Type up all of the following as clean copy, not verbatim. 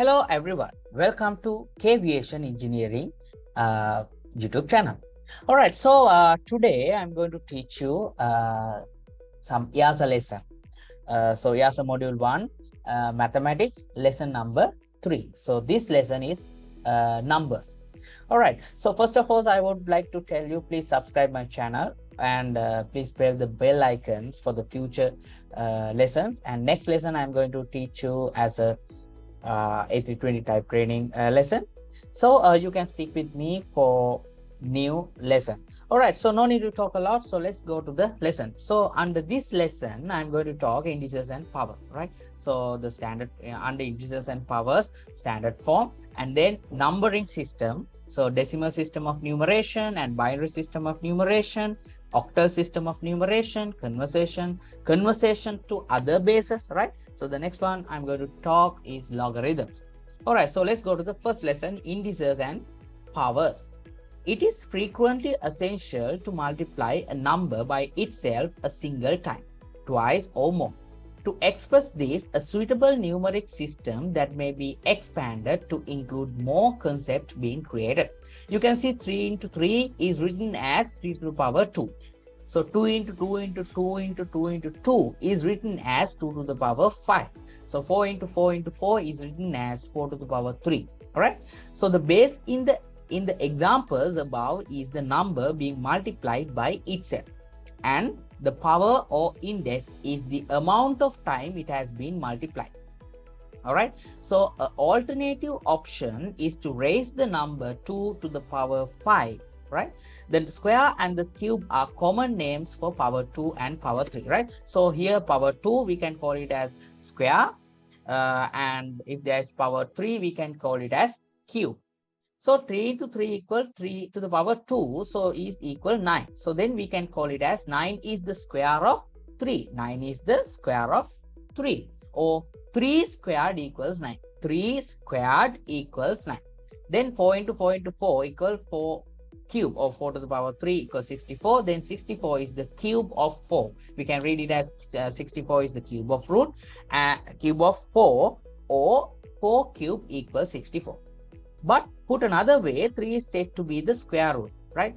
Hello everyone, welcome to Kwiation Engineering YouTube channel. Alright, so today I'm going to teach you some EASA lesson. So EASA Module 1, Mathematics, lesson number 3. So this lesson is numbers. Alright, so first of all, I would like to tell you, please subscribe my channel and please press the bell icons for the future lessons. And next lesson I'm going to teach you as a A320 type training lesson. So you can speak with me for new lesson. All right, so no need to talk a lot, so let's go to the lesson. So under this lesson I'm going to talk indices and powers, right? So the standard under indices and powers, standard form, and then numbering system, so decimal system of numeration and binary system of numeration, octal system of numeration, conversion to other bases, right? So the next one I'm going to talk is logarithms. All right, so let's go to the first lesson, indices and powers. It is frequently essential to multiply a number by itself a single time, twice or more. To express this, a suitable numeric system that may be expanded to include more concepts being created. You can see 3 into 3 is written as 3 to the power 2. So 2 into 2 into 2 into 2 into 2 is written as 2 to the power 5. So 4 into 4 into 4 is written as 4 to the power 3. All right. So the base in the examples above is the number being multiplied by itself, and the power or index is the amount of time it has been multiplied. All right. So an alternative option is to raise the number 2 to the power 5. Right, the square and the cube are common names for power 2 and power 3, right? So here power 2 we can call it as square, and if there is power 3 we can call it as cube. So 3 into 3 equal 3 to the power 2, so is equal 9. So then we can call it as 9 is the square of 3. 9 is the square of 3, or 3 squared equals 9. 3 squared equals 9. Then 4 into 4 into 4 equal 4 cube, or 4 to the power 3 equals 64. Then 64 is the cube of 4. We can read it as 64 is the cube of root, cube of 4, or 4 cube equals 64. But put another way, 3 is said to be the square root, right?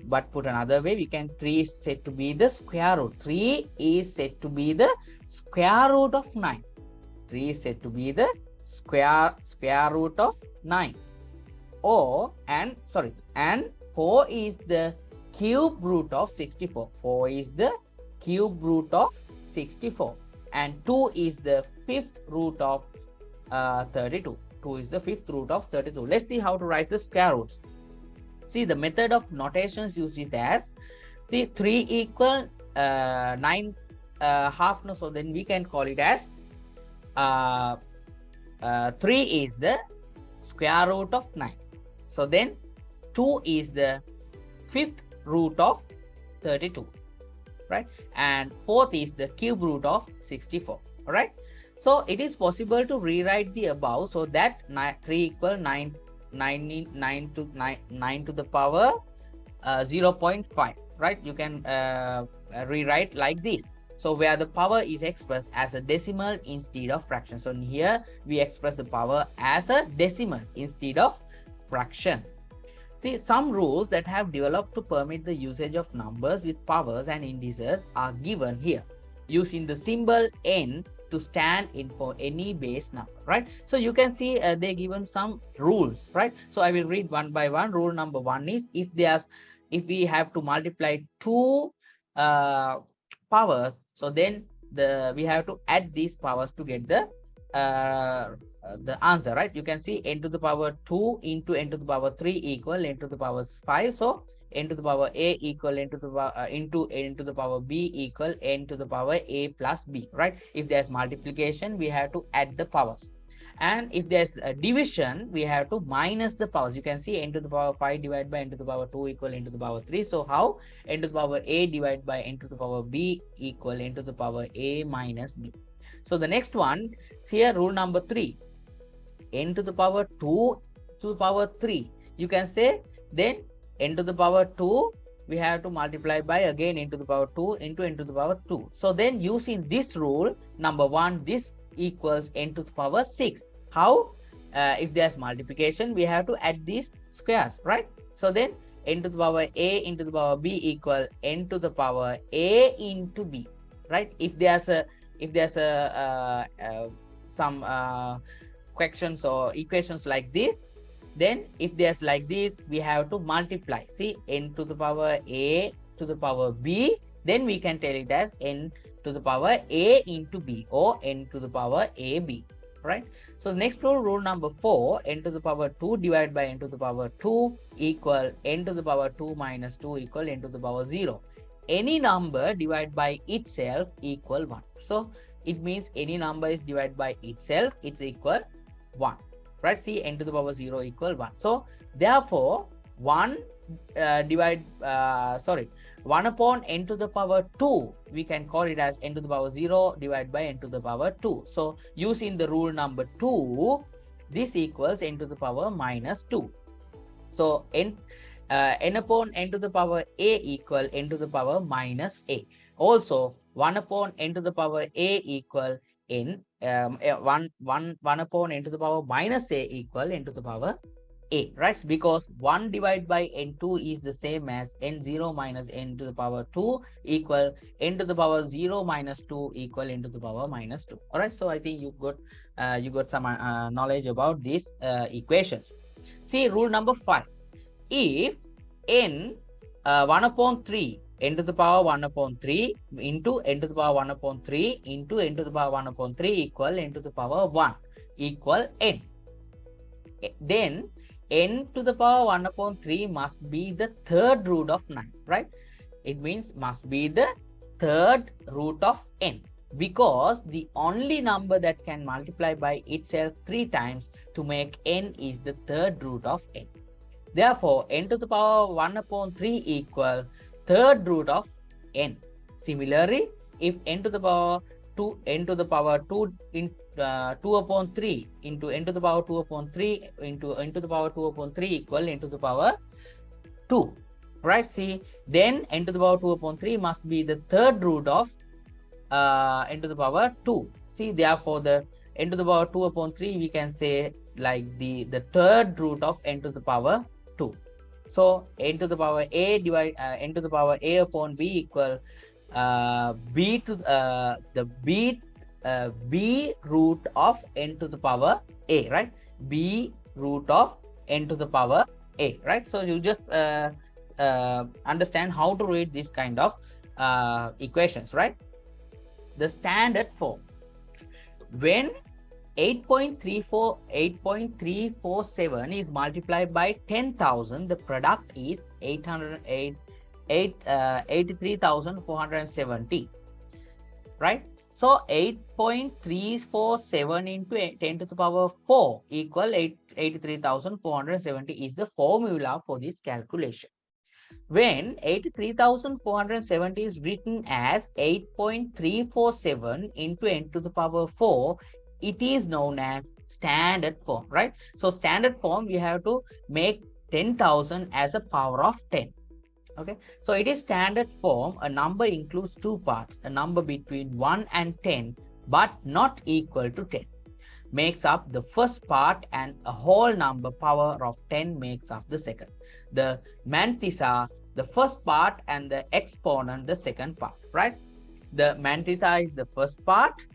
But put another way, we can 3 is said to be the square root. 3 is said to be the square root of 9. 3 is said to be the square root of 9. And 4 is the cube root of 64. 4 is the cube root of 64. And 2 is the fifth root of 32. 2 is the fifth root of 32. Let's see how to write the square roots. See, the method of notations used is as 3 equal 9 half. No, so then we can call it as 3 is the square root of 9. So then 2 is the fifth root of 32, right? And fourth is the cube root of 64. All right. So it is possible to rewrite the above so that 3 equal 9 to the power 0.5, right? You can rewrite like this. So where the power is expressed as a decimal instead of fraction. So here we express the power as a decimal instead of fraction. See, some rules that have developed to permit the usage of numbers with powers and indices are given here, using the symbol n to stand in for any base number, right? So you can see they given some rules, right? So I will read one by one. Rule number 1 is if we have to multiply 2 powers, so then we have to add these powers to get the answer, right? You can see n to the power 2 into n to the power 3 equal n to the power 5. So n to the power a equal n to the power into n to the power b equal n to the power a plus b, right? If there's multiplication, we have to add the powers, and if there's a division, we have to minus the powers. You can see n to the power 5 divided by n to the power 2 equal n to the power 3. So how? N to the power a divided by n to the power b equal n to the power a minus b. So the next one here, rule number 3, n to the power 2 to the power 3. You can say then n to the power 2 we have to multiply by again n to the power 2 into n to the power 2. So then using this rule number 1, this equals n to the power 6. How? if there's multiplication, we have to add these squares, right? So then n to the power a into the power b equal n to the power a into b, right? If there's some questions or equations like this, then if there's like this, we have to multiply. See, n to the power a to the power b, then we can tell it as n to the power a into b, or n to the power ab, right? So next rule number 4, n to the power 2 divided by n to the power 2 equal n to the power 2 minus 2 equal n to the power 0. Any number divided by itself equal 1. So it means any number is divided by itself, it's equal 1, right? See, n to the power 0 equal 1. So therefore 1 upon n to the power 2, we can call it as n to the power 0 divided by n to the power 2. So using the rule number 2, this equals n to the power minus 2. So n upon n to the power a equal n to the power minus a. Also 1 upon n to the power a equal n 1 upon n to the power minus a equal n to the power a, right? Because 1 divided by n2 is the same as n0 minus n to the power 2 equal n to the power 0 minus 2 equal n to the power minus 2. All right, so I think you got some knowledge about these equations. See, rule number 5. If n 1 upon 3 n to the power 1 upon 3 into n to the power 1 upon 3 into n to the power 1 upon 3 equal n to the power 1 equal n, then n to the power 1 upon 3 must be the third root of 9, right? It means must be the third root of n, because the only number that can multiply by itself 3 times to make n is the third root of n. Therefore n to the power 1 upon 3 equal third root of n. Similarly, if n to the power 2 in 2 upon 3 into n to the power 2 upon 3 into n to the power 2 upon 3 equal n to the power 2, right? See, then n to the power 2 upon 3 must be the third root of n to the power 2. See, therefore the n to the power 2 upon 3 we can say like the third root of n to the power 2. So n to the power a divide n to the power a upon b equal b to the b root of n to the power a, right? B root of n to the power a, right? So you just understand how to read this kind of equations, right? The standard form: when 8.347 is multiplied by 10,000, the product is 83,470, right? So 8.347 into 10 to the power 4 equal 83,470 is the formula for this calculation. When 83,470 is written as 8.347 into n to the power 4, it is known as standard form, right? So standard form, we have to make 10,000 as a power of 10. Okay, so it is standard form. A number includes two parts: a number between 1 and 10 but not equal to 10 makes up the first part, and a whole number power of 10 makes up the second. The mantissa, the first part, and the exponent, the second part, right? The mantissa is the first part.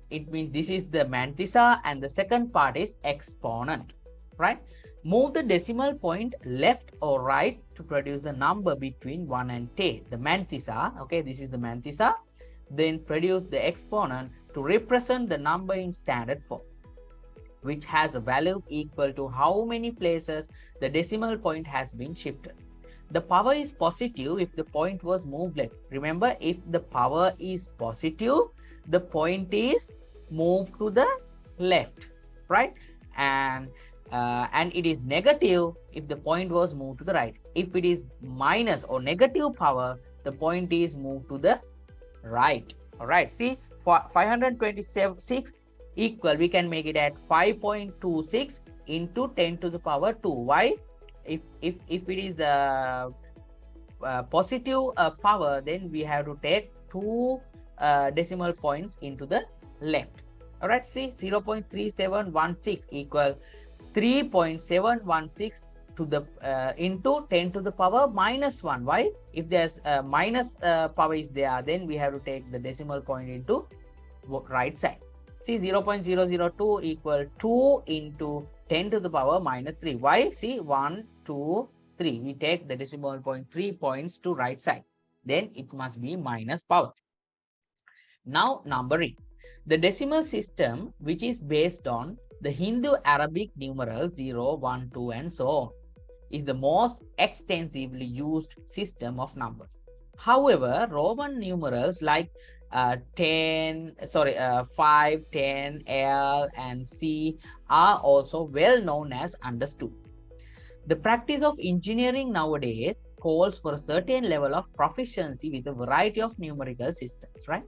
It means this is the mantissa, and the second part is exponent, right? Move the decimal point left or right to produce a number between 1 and 10. The mantissa, okay, this is the mantissa. Then produce the exponent to represent the number in standard form, which has a value equal to how many places the decimal point has been shifted. The power is positive if the point was moved left. Remember, if the power is positive, the point is moved to the left, right? And it is negative if the point was moved to the right. If it is minus or negative power, the point is moved to the right. All right, see, for 526 equal, we can make it at 5.26 into 10 to the power 2. Why? If it is a positive power, then we have to take 2 decimal points into the left. All right, see, 0.3716 equal 3.716 to the into 10 to the power minus 1. Why? If there's a minus power is there, then we have to take the decimal point into right side. See, 0.002 equal 2 into 10 to the power minus 3. Why? See, 1, 2, 3. We take the decimal point 3 points to right side. Then it must be minus power. Now, numbering. The decimal system, which is based on the Hindu-Arabic numerals 0, 1, 2, and so on, is the most extensively used system of numbers. However, Roman numerals like 5, 10, L, and C are also well known as understood. The practice of engineering nowadays calls for a certain level of proficiency with a variety of numerical systems, right?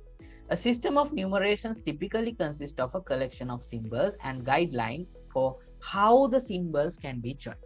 A system of numerations typically consists of a collection of symbols and guidelines for how the symbols can be joined.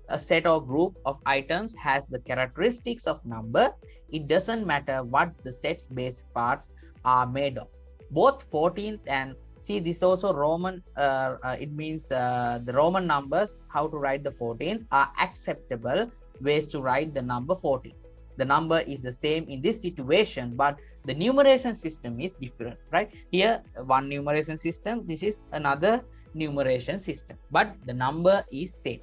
A set or group of items has the characteristics of number. It doesn't matter what the set's base parts are made of. Both 14th and see this also Roman, it means the Roman numbers, how to write the 14th are acceptable ways to write the number 14. The number is the same in this situation, but the numeration system is different, right? Here, one numeration system, this is another numeration system, but the number is same.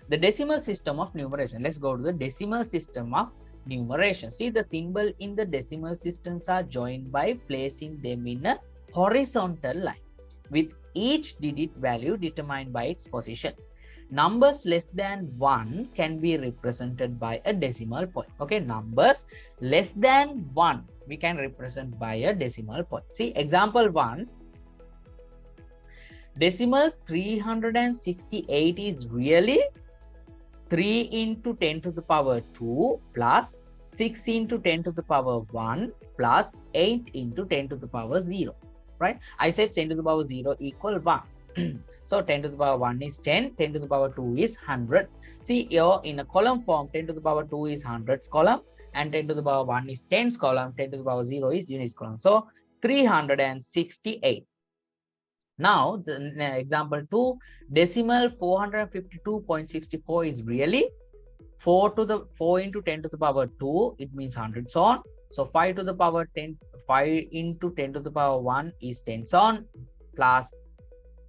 The decimal system of numeration. Let's go to the decimal system of numeration. See, the symbol in the decimal systems are joined by placing them in a horizontal line with each digit value determined by its position. Numbers less than 1 can be represented by a decimal point. Okay, numbers less than 1 we can represent by a decimal point. See, example 1. Decimal 368 is really 3 into 10 to the power 2 plus 6 into 10 to the power 1 plus 8 into 10 to the power 0, right? I said 10 to the power 0 equal 1. So 10 to the power 1 is 10, 10 to the power 2 is 100. See here in a column form, 10 to the power 2 is hundreds column and 10 to the power 1 is tens column, 10 to the power 0 is units column. So 368. Now, the example 2, decimal 452.64 is really 4 into 10 to the power 2, it means hundreds on. So 5 to the power 10, 5 into 10 to the power 1 is tens on, plus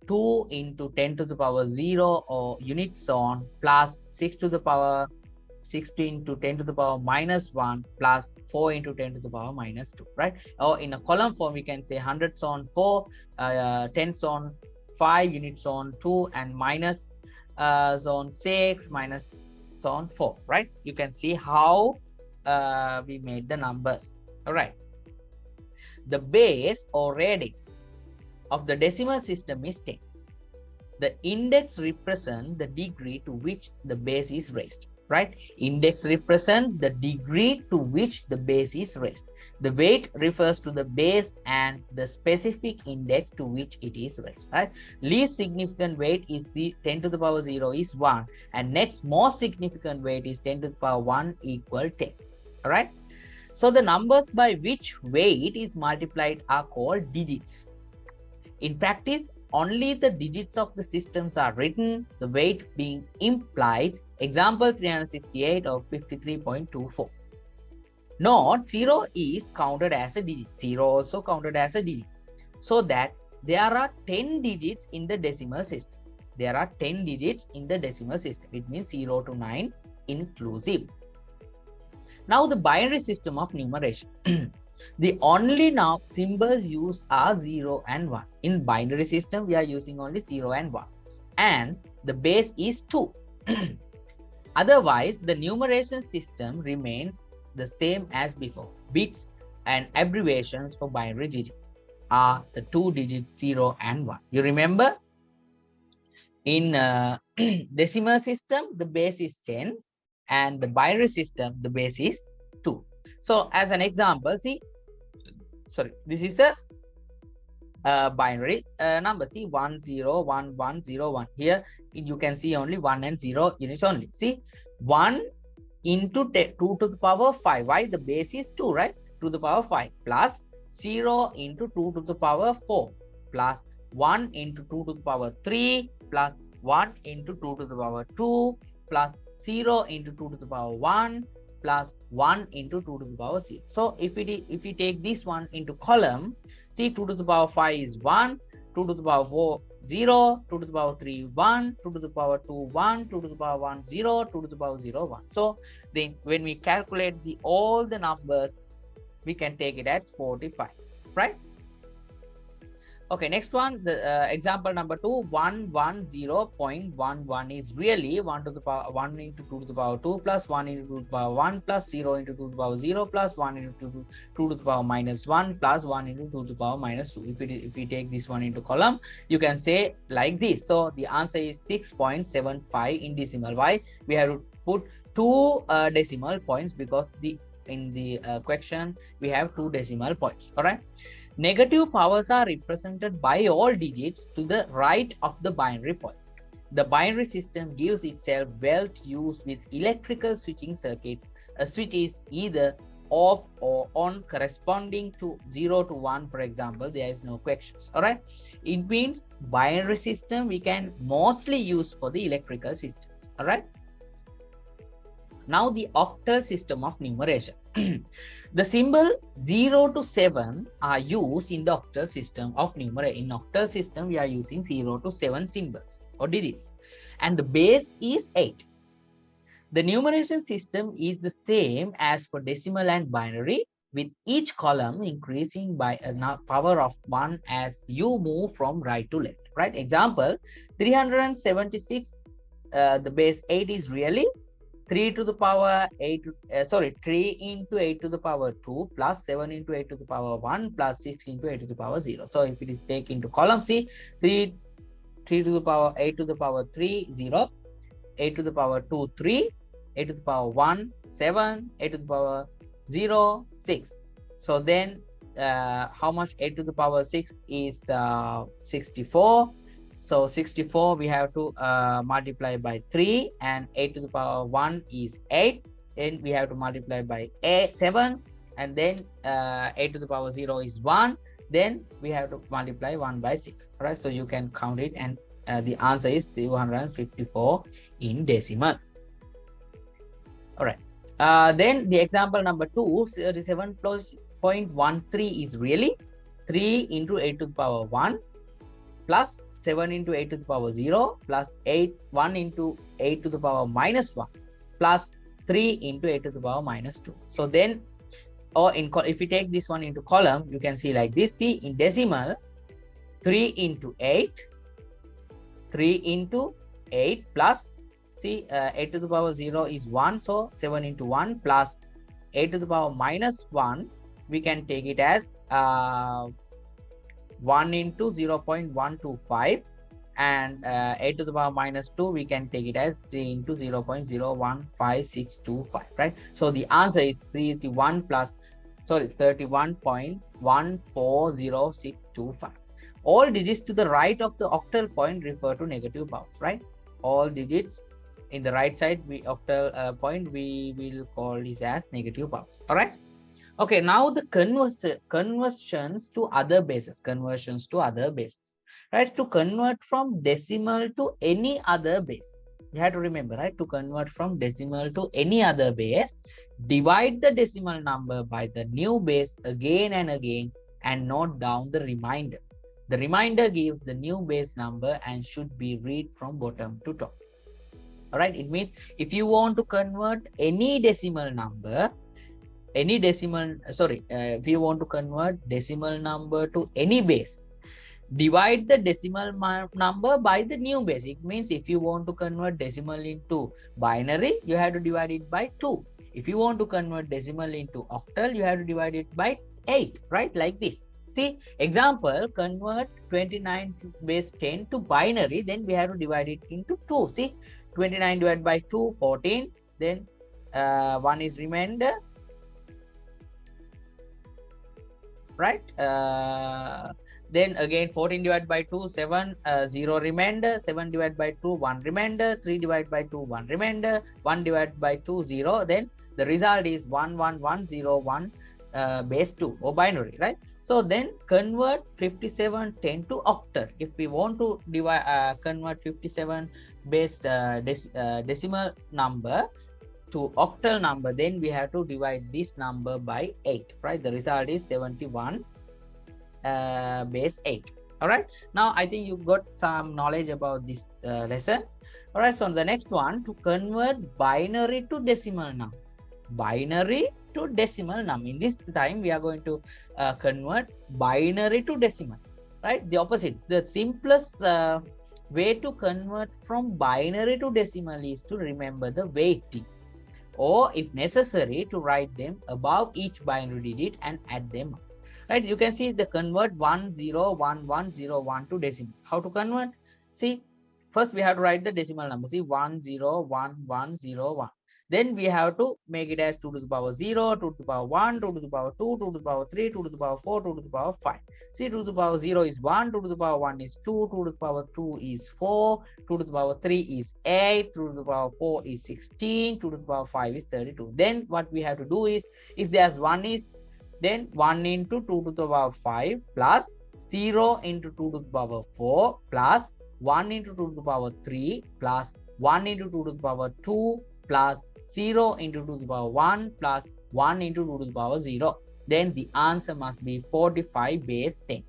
2 into 10 to the power 0 or units on, plus 6 to the power 16 to 10 to the power minus 1 plus 4 into 10 to the power minus 2, right? Or in a column form, we can say hundreds on 4, tens on 5, units on 2, and minus on 6, minus on 4, right? You can see how we made the numbers. All right. The base or radix of the decimal system is 10. The index represents the degree to which the base is raised, right? Index represents the degree to which the base is raised. The weight refers to the base and the specific index to which it is raised, right? Least significant weight is the 10 to the power 0 is 1, and next most significant weight is 10 to the power 1 equal 10, all right? So the numbers by which weight is multiplied are called digits. In practice, only the digits of the systems are written, the weight being implied. Example 368 or 53.24. Note 0 is counted as a digit. 0 also counted as a digit. So that there are 10 digits in the decimal system. There are 10 digits in the decimal system. It means 0 to 9 inclusive. Now the binary system of numeration. The only now symbols used are 0 and 1. In binary system, we are using only 0 and 1. And the base is 2. Otherwise, the numeration system remains the same as before. Bits and abbreviations for binary digits are the 2 digits 0 and 1. You remember? In decimal system, the base is 10. And the binary system, the base is 2. So, as an example, see, this is a binary number. See, 1 0 1 1 0 1. Here you can see only 1 and 0 units only. See, 1 into 2 to the power 5. Why? The base is 2, right? 2 to the power 5 plus 0 into 2 to the power 4 plus 1 into 2 to the power 3 plus 1 into 2 to the power 2 plus 0 into 2 to the power 1 plus 1 into 2 to the power 0. So if we take this one into column, see 2 to the power 5 is 1, 2 to the power 4 0, 2 to the power 3 1, 2 to the power 2 1, 2 to the power 1 0, 2 to the power 0 1. So then when we calculate all the numbers, we can take it as 45, right? Okay, next one, the example number 2, 110.11 is really 1 to the power 1 into 2 to the power 2 plus 1 into 2 to the power 1 plus 0 into 2 to the power 0 plus 1 into 2 to the power minus 1 plus 1 into 2 to the power minus 2. If we take this one into column, you can say like this. So the answer is 6.75 in decimal. Why? We have to put 2 decimal points because in the question we have 2 decimal points. All right. Negative powers are represented by all digits to the right of the binary point. The binary system gives itself well to use with electrical switching circuits. A switch is either off or on corresponding to 0 to 1, for example. There is no questions. All right. It means binary system we can mostly use for the electrical systems. All right. Now the octal system of numeration. The symbol 0 to 7 are used in the octal system of numeration. In octal system, we are using 0 to 7 symbols or digits. And the base is 8. The numeration system is the same as for decimal and binary, with each column increasing by a power of 1 as you move from right to left. Right? Example, 376, the base 8 is really 3 to the power 8, 3 into 8 to the power 2 plus 7 into 8 to the power 1 plus 6 into 8 to the power 0. So if it is taken into column C, 3 to the power 8 to the power 3, 0, 8 to the power 2, 3, 8 to the power 1, 7, 8 to the power 0, 6. So then how much 8 to the power 6 is 64. So 64 we have to multiply by 3, and 8 to the power 1 is 8. Then we have to multiply by 7, and then 8 to the power 0 is 1. Then we have to multiply 1 by 6. All right, so you can count it, and the answer is 254 in decimal. All right. Then the example number 2, 37.13 is really 3 into 8 to the power 1 plus 7 into 8 to the power 0 plus 1 into 8 to the power minus 1 plus 3 into 8 to the power minus 2. So then, if we take this one into column, you can see like this. See, in decimal, 3 into 8, 3 into 8 plus, see, 8 to the power 0 is 1. So 7 into 1 plus 8 to the power minus 1, we can take it as 1 into 0.125, and 8 to the power minus 2 we can take it as 3 into 0.015625, right? So the answer is 31.140625. All digits to the right of the octal point refer to negative powers, right? All digits in the right side octal point we will call this as negative powers. All right. Okay, now the conversions to other bases. Right? To convert from decimal to any other base. You have to remember, right? To convert from decimal to any other base, divide the decimal number by the new base again and again, and note down the remainder. The remainder gives the new base number and should be read from bottom to top. All right, it means if you want to convert any decimal number, if you want to convert decimal number to any base, divide the decimal number by the new base. It means if you want to convert decimal into binary, you have to divide it by 2. If you want to convert decimal into octal, you have to divide it by 8, right? Like this. See, example, convert 29 base 10 to binary, then we have to divide it into 2. See, 29 divided by 2, 14, then 1 is remainder, right? Then again 14 divided by 2, 7, 0 remainder, 7 divided by 2, 1 remainder, 3 divided by 2, 1 remainder, 1 divided by 2, 0. Then the result is 1, 1, 1, 0, 1, base 2 or binary, right? So then convert 5710 to octal. If we want to divide convert 57 base decimal number to octal number, then we have to divide this number by 8, right? The result is 71 base 8. All right, now I think you got some knowledge about this lesson. All right, so the next one, to convert binary to decimal number. Binary to decimal number. In this time we are going to convert binary to decimal, right? The opposite, the simplest way to convert from binary to decimal is to remember the weightings, or if necessary to write them above each binary digit and add them up, right? You can see the convert 101101 to decimal. How to convert? See, first we have to write the decimal number. See, 101101. Then we have to make it as 2 to the power 0, 2 to the power 1, 2 to the power 2, 2 to the power 3, 2 to the power 4, 2 to the power 5. See, 2 to the power 0 is 1, 2 to the power 1 is 2, 2 to the power 2 is 4, 2 to the power 3 is 8, 2 to the power 4 is 16, 2 to the power 5 is 32. Then what we have to do is, if there's 1 is, then 1 into 2 to the power 5 plus 0 into 2 to the power 4 plus 1 into 2 to the power 3 plus 1 into 2 to the power 2 plus 0 into 2 to the power 1 plus 1 into 2 to the power 0. Then the answer must be 45 base 10.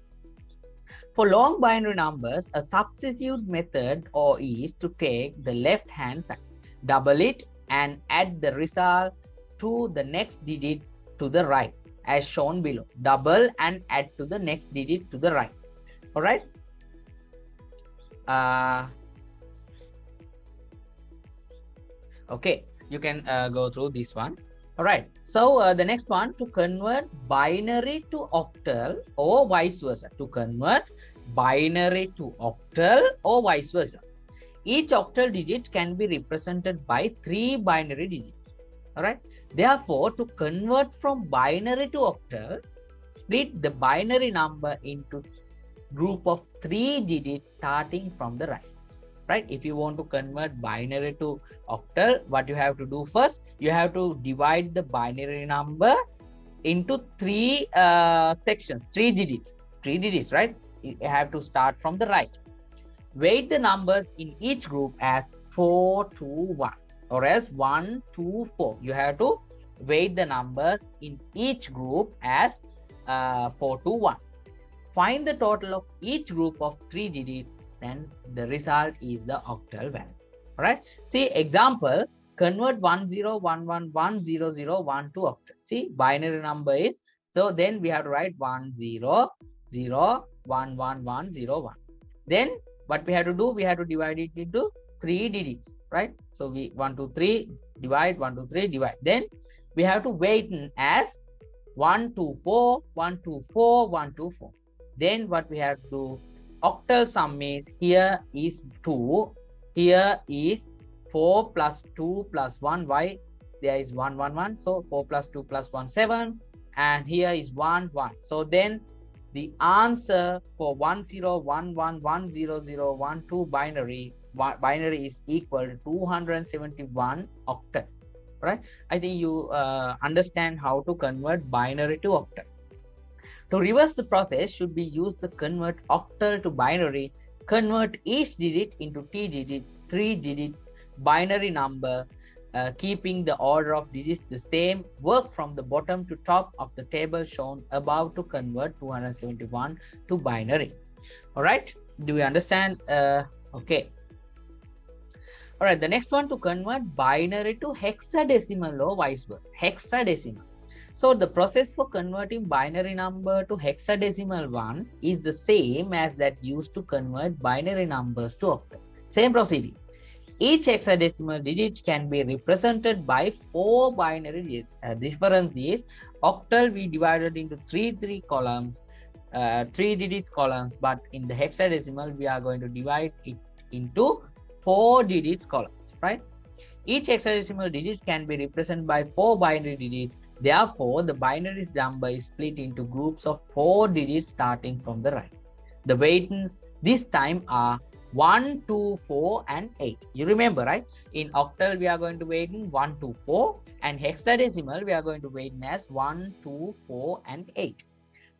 For long binary numbers, a substitute method is to take the left hand side, double it and add the result to the next digit to the right, as shown below. Double and add to the next digit to the right. All right. Okay, you can go through this one. All right, so the next one, to convert binary to octal or vice versa. To convert binary to octal or vice versa. Each octal digit can be represented by 3 binary digits. All right. Therefore, to convert from binary to octal, split the binary number into group of 3 digits starting from the right. Right? If you want to convert binary to octal, what you have to do first, you have to divide the binary number into 3 sections, 3 digits, right? You have to start from the right. Weight the numbers in each group as 4 to 1, or else 1 to 4. You have to weight the numbers in each group as 4 to 1. Find the total of each group of 3 digits, then the result is the octal value. All right. See, example, convert 10111001 to octal. See, binary number is, so then we have to write 10011101. Then what we have to do, we have to divide it into 3 digits, right? So we 1 2 3 divide, 1 2 3 divide. Then we have to weight as 1 2 4 1 2 4 1 2 4. Then what we have to do, octal sum is, here is 2, here is 4 plus 2 plus 1. Why? There is 1 1 1, so 4 plus 2 plus 1 7, and here is 1 1. So then the answer for 10111001 binary is equal to 271 octal. Right? I think you understand how to convert binary to octal. To reverse the process, should we use the convert octal to binary, convert each digit into 3 digit binary number, keeping the order of digits the same, work from the bottom to top of the table shown above to convert 271 to binary. All right, do we understand? Okay. All right, the next one, to convert binary to hexadecimal or vice versa. Hexadecimal. So the process for converting binary number to hexadecimal one is the same as that used to convert binary numbers to octal. Same procedure. Each hexadecimal digit can be represented by 4 binary digits. Difference is, octal we divided into 3 columns, 3 digits columns, but in the hexadecimal we are going to divide it into 4 digits columns, right? Each hexadecimal digit can be represented by 4 binary digits. Therefore, the binary number is split into groups of 4 digits starting from the right. The weightings this time are 1, 2, 4, and 8. You remember, right? In octal, we are going to weight in 1, 2, 4, and hexadecimal, we are going to weight in as 1, 2, 4, and 8.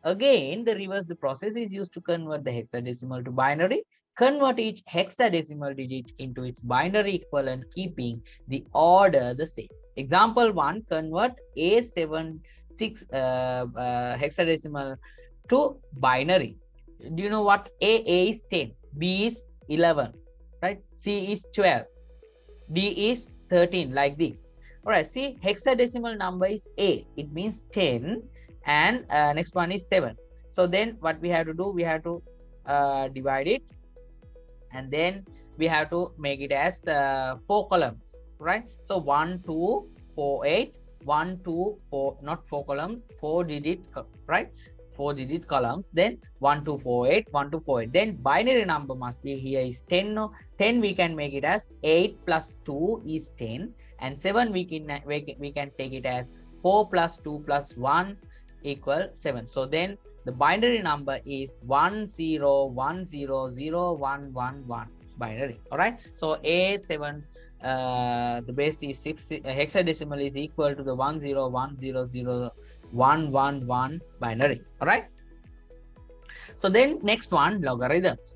Again, the reverse the process is used to convert the hexadecimal to binary. Convert each hexadecimal digit into its binary equivalent, keeping the order the same. Example 1, convert A76 hexadecimal to binary. Do you know what? A is 10, B is 11, right? C is 12, D is 13, like this. All right, see, hexadecimal number is A. It means 10, and next one is 7. So then what we have to do, we have to divide it, and then we have to make it as 4 columns, right? So 1, 2, 4, 8, 1, 2, 4, not 4 columns, 4 digit, right? 4 digit columns, then 1, 2, 4, 8, 1, 2, 4, 8. Then binary number must be here is 10. No, 10 we can make it as 8 plus 2 is 10, and 7 we can take it as 4 plus 2 plus 1 equal 7. So then the binary number is 1 0 1 0 0 1 1 1 binary. All right, so A7 the base is 6, hexadecimal is equal to the 1 0 1 0 0 1 1 1 binary. All right, so then next one, logarithms.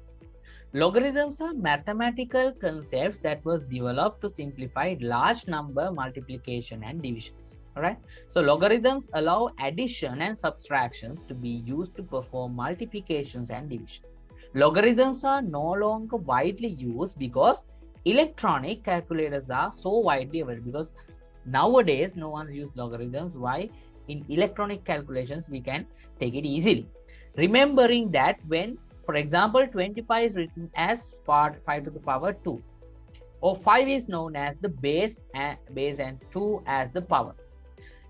Logarithms are mathematical concepts that was developed to simplify large number multiplication and division. All right, so logarithms allow addition and subtractions to be used to perform multiplications and divisions. Logarithms are no longer widely used because electronic calculators are so widely available, because nowadays no one's used logarithms. Why? In electronic calculations we can take it easily, remembering that when, for example, 25 is written as 5 to the power 2, or 5 is known as the base and 2 as the power.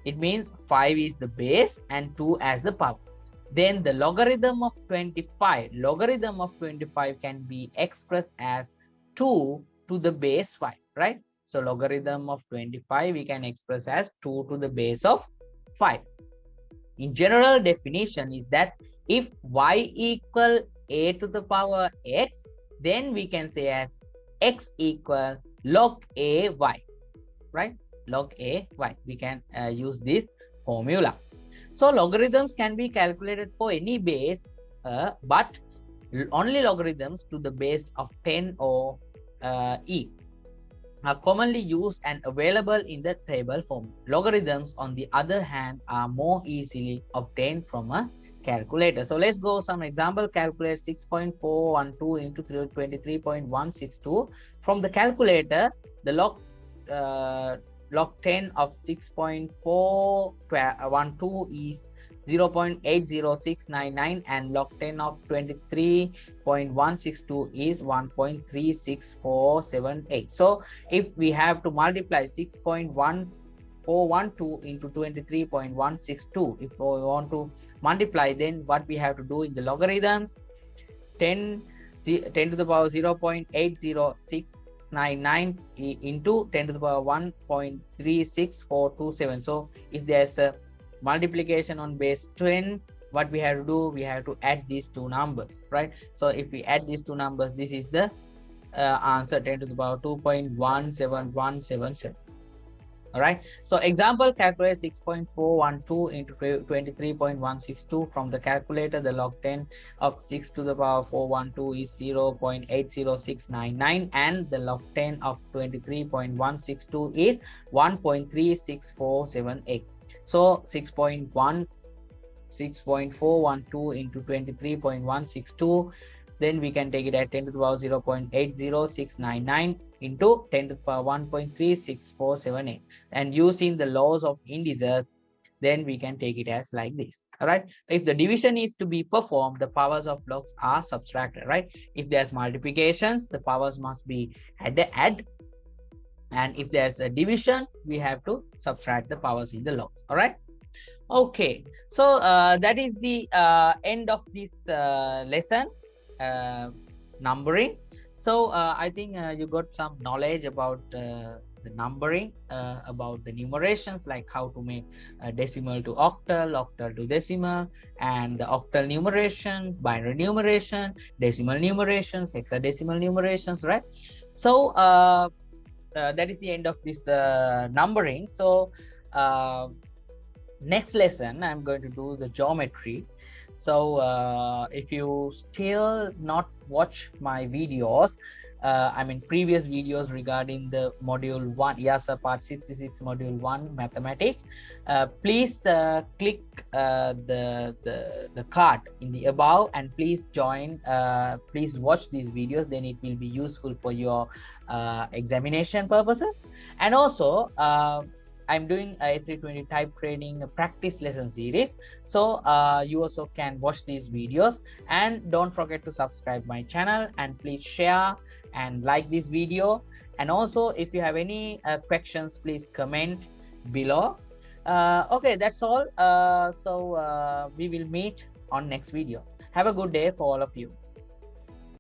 It means 5 is the base and 2 as the power. Then the logarithm of 25, can be expressed as 2 to the base 5, right? So logarithm of 25 we can express as 2 to the base of 5. In general definition is that if y equal a to the power x, then we can say as x equal log a y, right? Log a y. We can use this formula. So logarithms can be calculated for any base, but only logarithms to the base of 10 or e are commonly used and available in the table form. Logarithms, on the other hand, are more easily obtained from a calculator. So let's go some example. Calculate 6.412 into 23.162. From the calculator, the log 10 of 6.412 is 0.80699, and log 10 of 23.162 is 1.36478. So if we have to multiply 6.1412 into 23.162, if we want to multiply, then what we have to do in the logarithms, 10 to the power 0.80699 into 10 to the power 1.36427. So if there's a multiplication on base 10, what we have to do, we have to add these two numbers, right? So if we add these two numbers, this is the answer, 10 to the power 2.17177. All right, so example, calculate 6.412 into 23.162. From the calculator, the log 10 of 6 to the power 412 is 0.80699, and the log 10 of 23.162 is 1.36478. So 6.412 into 23.162, then we can take it at 10 to the power 0.80699 into 10 to the power 1.36478. And using the laws of indices, then we can take it as like this. All right, if the division is to be performed, the powers of logs are subtracted, right? If there's multiplications, the powers must be add, and if there's a division, we have to subtract the powers in the logs. All right, okay, so that is the end of this lesson, numbering. So I think you got some knowledge about the numbering, about the numerations, like how to make decimal to octal, octal to decimal, and the octal numerations, binary numeration, decimal numerations, hexadecimal numerations, right? So that is the end of this numbering. So next lesson I'm going to do the geometry. So if you still not watch my videos, I mean previous videos regarding the module 1 EASA part 66 module 1 mathematics, please click the card in the above, and please join, please watch these videos, then it will be useful for your examination purposes. And also I'm doing a 320 type training practice lesson series, so you also can watch these videos. And don't forget to subscribe my channel, and please share and like this video. And also if you have any questions, please comment below. Okay, that's all. So we will meet on next video. Have a good day for all of you.